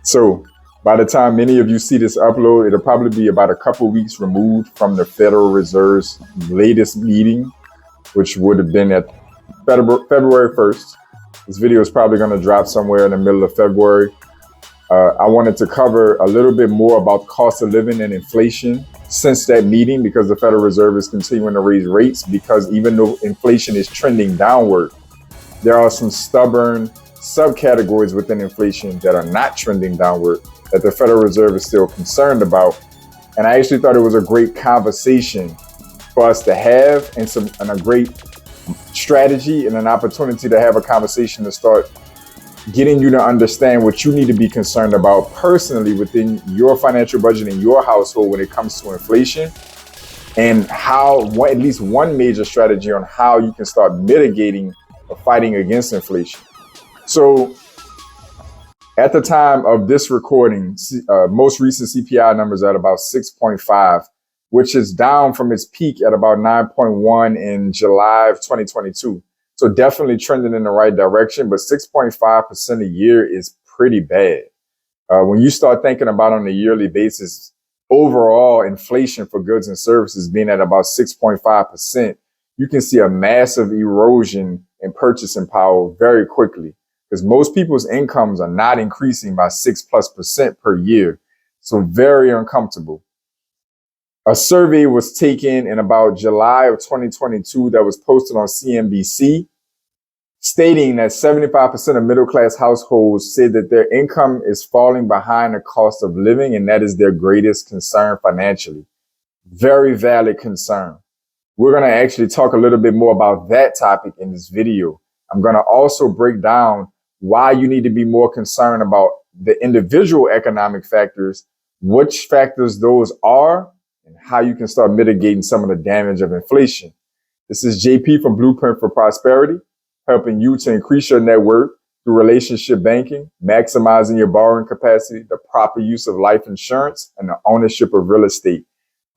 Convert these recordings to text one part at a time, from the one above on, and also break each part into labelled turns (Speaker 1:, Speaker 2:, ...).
Speaker 1: So by the time many of you see this upload, it'll probably be about a couple weeks removed from the Federal Reserve's latest meeting, which would have been at February 1st. This video is probably going to drop somewhere in the middle of February. I wanted to cover a little bit more about cost of living and inflation since that meeting, because the Federal Reserve is continuing to raise rates, because even though inflation is trending downward, there are some stubborn subcategories within inflation that are not trending downward that the Federal Reserve is still concerned about. And I actually thought it was a great conversation for us to have, and a great strategy and an opportunity to have a conversation to start getting you to understand what you need to be concerned about personally within your financial budget in your household when it comes to inflation, and how at least one major strategy on how you can start mitigating or fighting against inflation. So at the time of this recording, most recent CPI numbers are at about 6.5, which is down from its peak at about 9.1 in July of 2022. So definitely trending in the right direction, but 6.5% a year is pretty bad. When you start thinking about on a yearly basis, overall inflation for goods and services being at about 6.5%, you can see a massive erosion in purchasing power very quickly, because most people's incomes are not increasing by 6+% per year. So very uncomfortable. A survey was taken in about July of 2022 that was posted on CNBC, stating that 75% of middle-class households said that their income is falling behind the cost of living, and that is their greatest concern financially. Very valid concern. We're going to actually talk a little bit more about that topic in this video. I'm going to also break down why you need to be more concerned about the individual economic factors, which factors those are, and how you can start mitigating some of the damage of inflation. This is JP from Blueprint for Prosperity, helping you to increase your net worth through relationship banking, maximizing your borrowing capacity, the proper use of life insurance, and the ownership of real estate.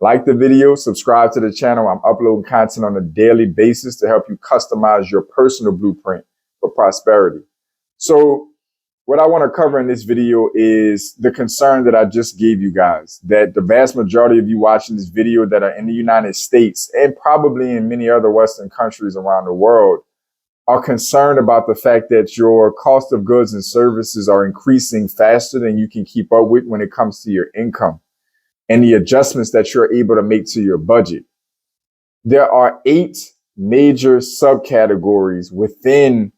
Speaker 1: Like the video, subscribe to the channel. I'm uploading content on a daily basis to help you customize your personal blueprint for prosperity. So what I want to cover in this video is the concern that I just gave you guys, that the vast majority of you watching this video that are in the United States and probably in many other Western countries around the world are concerned about the fact that your cost of goods and services are increasing faster than you can keep up with when it comes to your income and the adjustments that you're able to make to your budget. There are 8 major subcategories within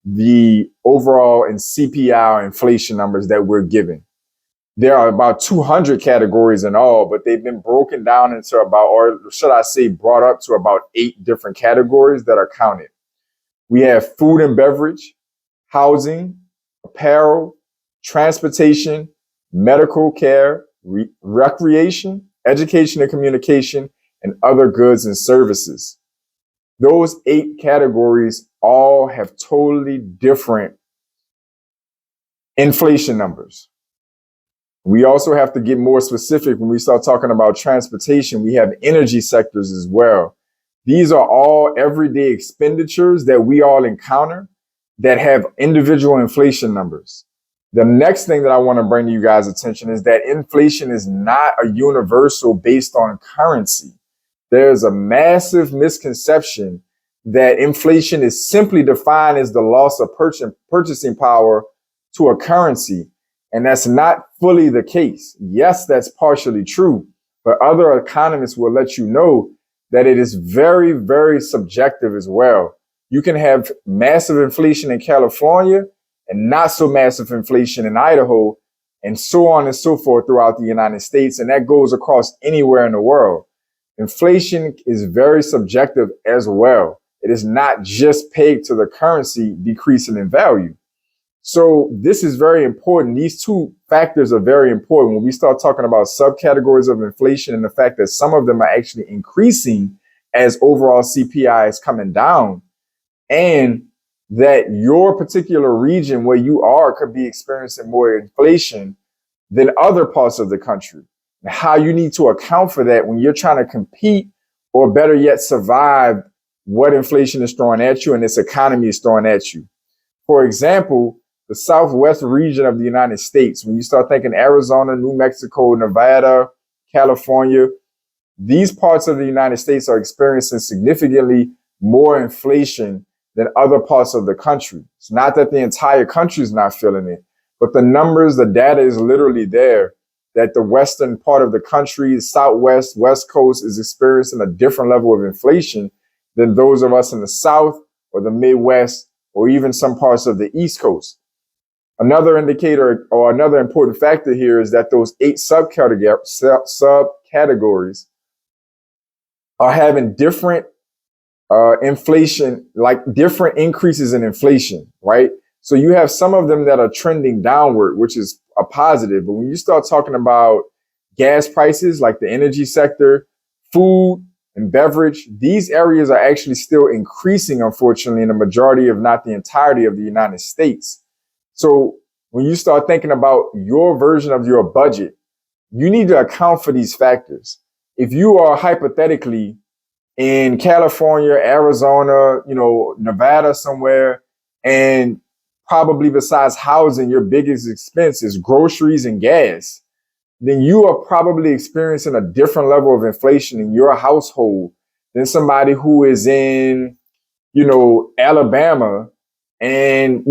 Speaker 1: the overall and CPI inflation numbers that we're given. There are about 200 categories in all, but they've been broken down into about, or should I say brought up to about 8 different categories that are counted. We have food and beverage, housing, apparel, transportation, medical care, recreation, education and communication, and other goods and services. Those 8 categories all have totally different inflation numbers. We also have to get more specific when we start talking about transportation. We have energy sectors as well. These are all everyday expenditures that we all encounter that have individual inflation numbers. The next thing that I want to bring to you guys' attention is that inflation is not a universal based on currency. There's a massive misconception that inflation is simply defined as the loss of purchasing power to a currency. And that's not fully the case. Yes, that's partially true, but other economists will let you know that it is very, very subjective as well. You can have massive inflation in California and not so massive inflation in Idaho, and so on and so forth throughout the United States. And that goes across anywhere in the world. Inflation is very subjective as well. It is not just pegged to the currency decreasing in value. So this is very important. These 2 factors are very important when we start talking about subcategories of inflation, and the fact that some of them are actually increasing as overall CPI is coming down, and that your particular region where you are could be experiencing more inflation than other parts of the country. And how you need to account for that when you're trying to compete, or better yet, survive what inflation is throwing at you and this economy is throwing at you. For example, the the southwest region of the United States, when you start thinking Arizona, New Mexico, Nevada, California, these parts of the United States are experiencing significantly more inflation than other parts of the country. It's not that the entire country is not feeling it, but the numbers, the data is literally there that the western part of the country, southwest, west coast, is experiencing a different level of inflation than those of us in the south or the Midwest or even some parts of the East Coast. Another indicator or another important factor here is that those 8 subcategories are having different inflation, like different increases in inflation, right? So you have some of them that are trending downward, which is a positive. But when you start talking about gas prices, like the energy sector, food and beverage, these areas are actually still increasing, unfortunately, in the majority, if not the entirety of the United States. So when you start thinking about your version of your budget, you need to account for these factors. If you are hypothetically in California, Arizona, Nevada somewhere, and probably besides housing, your biggest expense is groceries and gas, then you are probably experiencing a different level of inflation in your household than somebody who is in, Alabama, and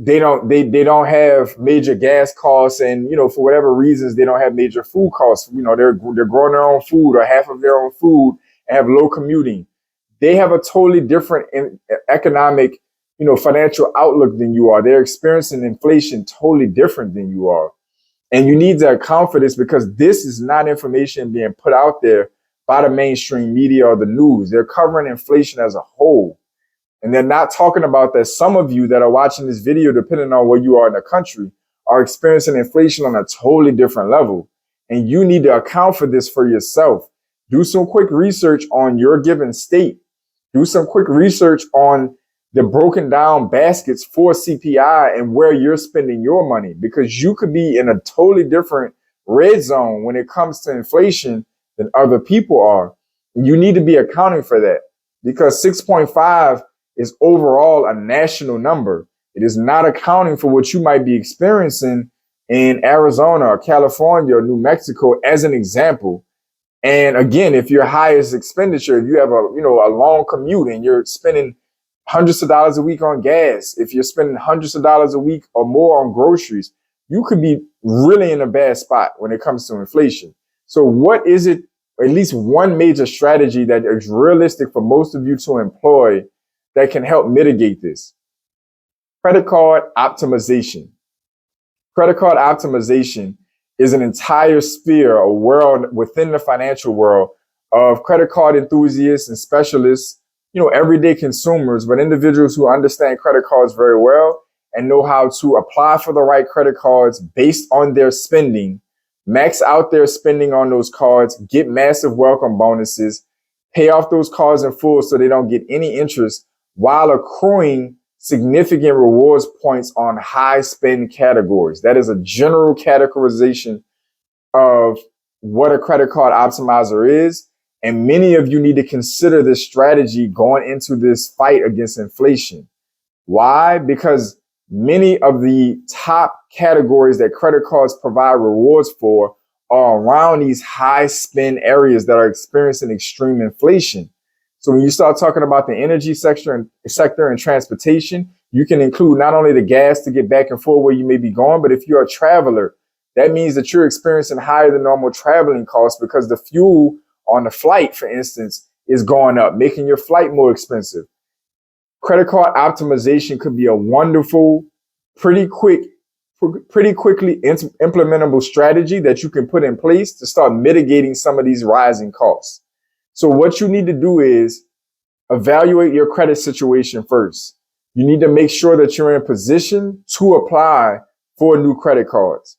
Speaker 1: they don't have major gas costs, and for whatever reasons they don't have major food costs. They're growing their own food or half of their own food and have low commuting. They have a totally different economic, financial outlook than you are. They're experiencing inflation totally different than you are. And you need to account for this because this is not information being put out there by the mainstream media or the news. They're covering inflation as a whole. And they're not talking about that some of you that are watching this video, depending on where you are in the country, are experiencing inflation on a totally different level. And you need to account for this for yourself. Do some quick research on your given state. Do some quick research on the broken down baskets for CPI and where you're spending your money, because you could be in a totally different red zone when it comes to inflation than other people are. You need to be accounting for that, because 6.5 is overall a national number. It is not accounting for what you might be experiencing in Arizona or California or New Mexico, as an example. And again, if your highest expenditure, if you have a long commute and you're spending hundreds of dollars a week on gas, if you're spending hundreds of dollars a week or more on groceries, you could be really in a bad spot when it comes to inflation. So what is it, at least one major strategy that is realistic for most of you to employ that can help mitigate this? Credit card optimization. Credit card optimization is an entire sphere, a world within the financial world of credit card enthusiasts and specialists, everyday consumers, but individuals who understand credit cards very well and know how to apply for the right credit cards based on their spending, max out their spending on those cards, get massive welcome bonuses, pay off those cards in full so they don't get any interest, while accruing significant rewards points on high spend categories. That is a general categorization of what a credit card optimizer is. And many of you need to consider this strategy going into this fight against inflation. Why? Because many of the top categories that credit cards provide rewards for are around these high spend areas that are experiencing extreme inflation. So when you start talking about the energy sector and transportation, you can include not only the gas to get back and forth where you may be going, but if you're a traveler, that means that you're experiencing higher than normal traveling costs because the fuel on the flight, for instance, is going up, making your flight more expensive. Credit card optimization could be a wonderful, pretty quickly implementable strategy that you can put in place to start mitigating some of these rising costs. So what you need to do is evaluate your credit situation first. You need to make sure that you're in position to apply for new credit cards.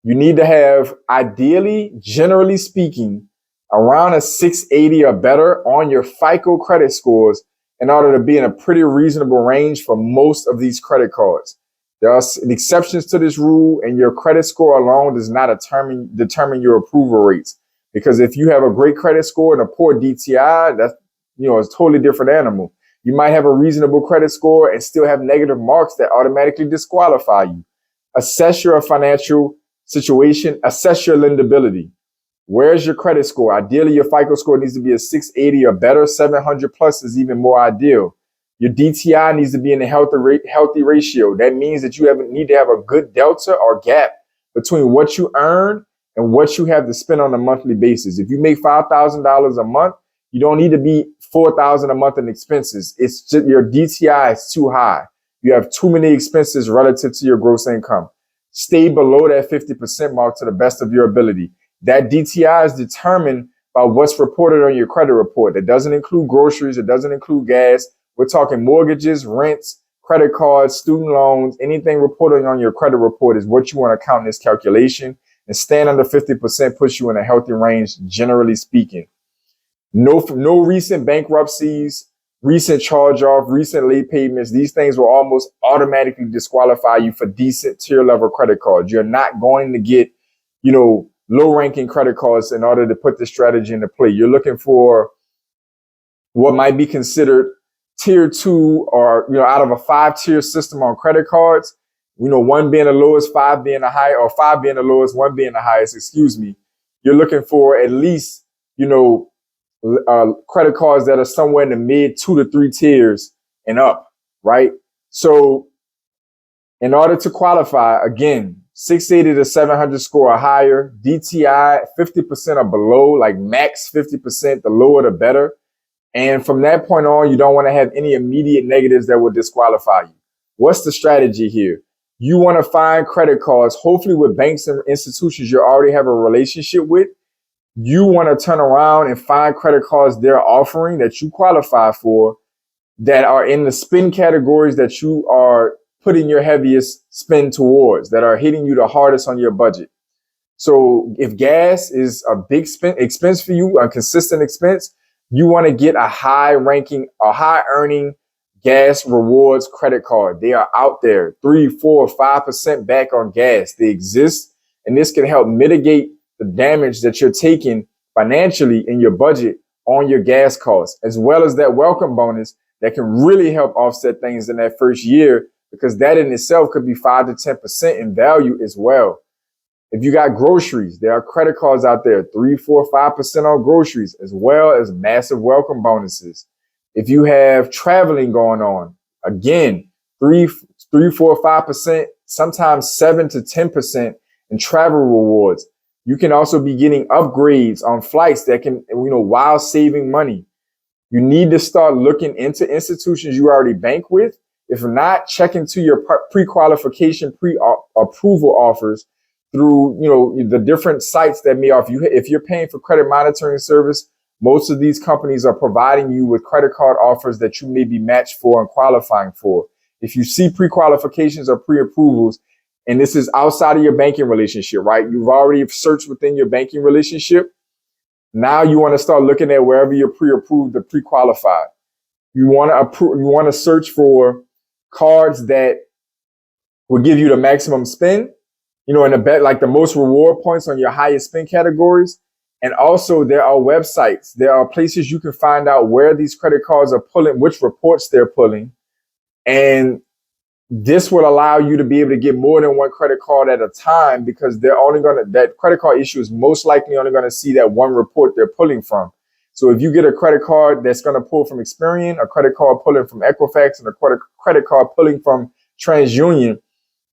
Speaker 1: You need to have, ideally, generally speaking, around a 680 or better on your FICO credit scores in order to be in a pretty reasonable range for most of these credit cards. There are exceptions to this rule, and your credit score alone does not determine your approval rates. Because if you have a great credit score and a poor DTI, that's, a totally different animal. You might have a reasonable credit score and still have negative marks that automatically disqualify you. Assess your financial situation. Assess your lendability. Where's your credit score? Ideally, your FICO score needs to be a 680 or better. 700 plus is even more ideal. Your DTI needs to be in a healthy ratio. That means that you need to have a good delta or gap between what you earn and what you have to spend on a monthly basis. If you make $5,000 a month, you don't need to be $4,000 a month in expenses. It's just your DTI is too high. You have too many expenses relative to your gross income. Stay below that 50% mark to the best of your ability. That DTI is determined by what's reported on your credit report. That doesn't include groceries. It doesn't include gas. We're talking mortgages, rents, credit cards, student loans. Anything reported on your credit report is what you want to count in this calculation. And staying under 50% puts you in a healthy range, generally speaking. No recent bankruptcies, recent charge-off, recent late payments. These things will almost automatically disqualify you for decent tier level credit cards. You're not going to get, low-ranking credit cards in order to put this strategy into play. You're looking for what might be considered tier 2 or, out of a 5-tier system on credit cards, 1 being the lowest, 5 being the high, or 5 being the lowest, 1 being the highest, You're looking for at least, credit cards that are somewhere in the mid 2 to 3 tiers and up, right? So in order to qualify, again, 680 to 700 score or higher, DTI 50% or below, like max 50%, the lower the better. And from that point on, you don't want to have any immediate negatives that will disqualify you. What's the strategy here? You want to find credit cards, hopefully with banks and institutions you already have a relationship with. You want to turn around and find credit cards they're offering that you qualify for that are in the spend categories that you are putting your heaviest spend towards, that are hitting you the hardest on your budget. So if gas is a big expense for you, a consistent expense, you want to get a high earning gas rewards credit card. They are out there, 3, 4, 5% back on gas. They exist, and this can help mitigate the damage that you're taking financially in your budget on your gas costs, as well as that welcome bonus that can really help offset things in that first year, because that in itself could be 5 to 10% in value as well. If you got groceries, there are credit cards out there, 3, 4, 5% on groceries, as well as massive welcome bonuses. If you have traveling going on, again, 3, 4, 5%, sometimes 7 to 10% in travel rewards. You can also be getting upgrades on flights that can, while saving money. You need to start looking into institutions you already bank with. If not, check into your pre-qualification, pre-approval offers through, the different sites that may offer you. If you're paying for credit monitoring service, most of these companies are providing you with credit card offers that you may be matched for and qualifying for. If you see pre-qualifications or pre-approvals, and this is outside of your banking relationship, right? You've already searched within your banking relationship. Now you want to start looking at wherever you're pre-approved or pre-qualified. You want to search for cards that will give you the maximum spend, and the most reward points on your highest spend categories. And also there are websites, there are places you can find out where these credit cards are pulling, which reports they're pulling. And this will allow you to be able to get more than one credit card at a time, because that credit card issue is most likely only going to see that one report they're pulling from. So if you get a credit card that's going to pull from Experian, a credit card pulling from Equifax, and a credit card pulling from TransUnion,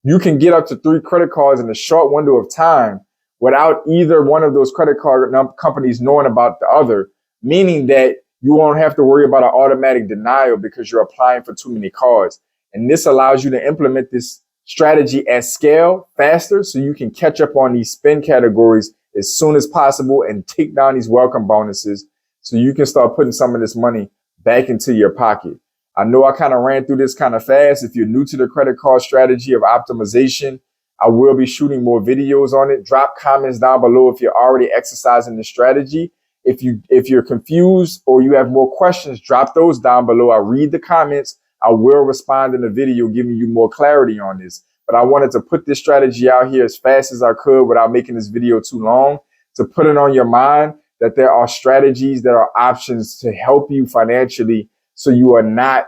Speaker 1: you can get up to 3 credit cards in a short window of time without either one of those credit card companies knowing about the other, meaning that you won't have to worry about an automatic denial because you're applying for too many cards. And this allows you to implement this strategy at scale faster, so you can catch up on these spend categories as soon as possible and take down these welcome bonuses so you can start putting some of this money back into your pocket. I know I kind of ran through this kind of fast. If you're new to the credit card strategy of optimization, I will be shooting more videos on it. Drop comments down below if you're already exercising the strategy. If you're confused or you have more questions, drop those down below. I read the comments. I will respond in the video giving you more clarity on this. But I wanted to put this strategy out here as fast as I could without making this video too long, to put it on your mind that there are strategies, there are options to help you financially so you are not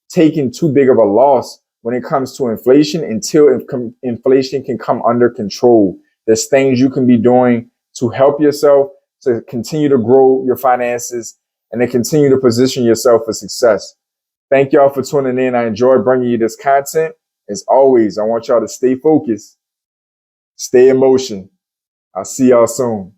Speaker 1: taking too big of a loss when it comes to inflation until inflation can come under control. There's things you can be doing to help yourself to continue to grow your finances and to continue to position yourself for success. Thank y'all for tuning in. I enjoyed bringing you this content. As always, I want y'all to stay focused, stay in motion. I'll see y'all soon.